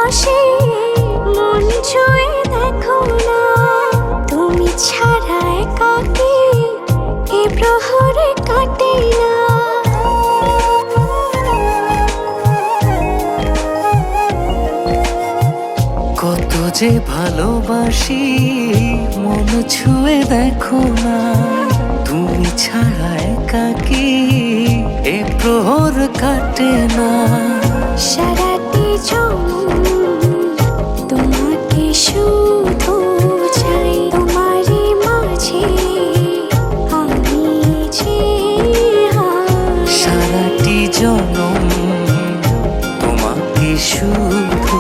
বসে মন ছুঁয়ে দেখো না, তুমি ছাড়া একাকী এ প্রহরে কাটে না। কত যে ভালোবাসি মন ছুঁয়ে দেখো না, তুমি ছাড়া একাকী এ প্রহর কাটে না। সারাটি জনম তোমাকে শুধু চাই, তোমারই মাঝে আমি যে সারাটি জনম তোমাকে শুধু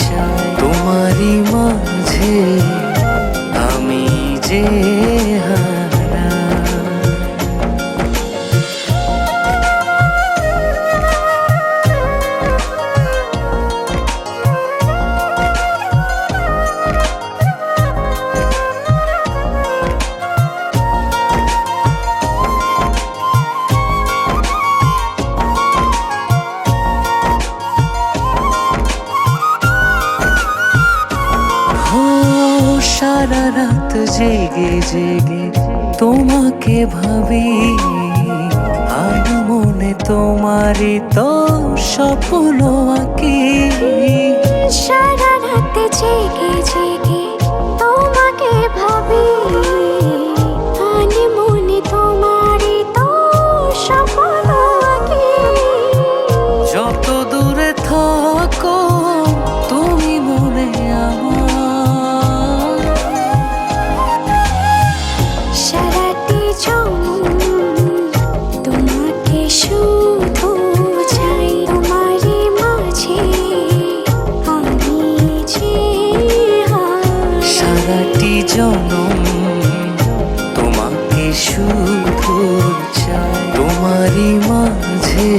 চাই, তোমারই মাঝে আমি যে হারা। সারা রাত জেগে জেগে তোমাকে ভাবি, আর মনে তোমারই তো স্বপ্ন আঁকি। সারা রাত জেগে জেগে তোমাকে ভাবি, আনে মনে তোমারই তো স্বপ্ন আঁকি। যত দূরে থাকো তুমি মনে আমার, সারাটি জনম তোমাকে শুধু চাই, তোমারই মাঝে আমি যে সারাটি জনম তোমাকে শুধু চাই, তোমারই মাঝে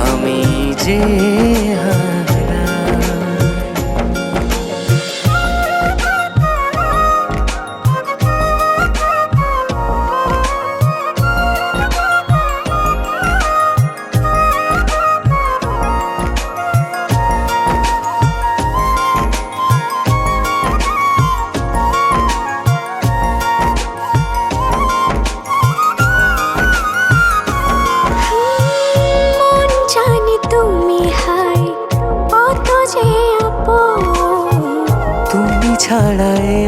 আমি যে হারা। মন জানে তুমি হায় কত যে আপন, তুমি ছাড়া এ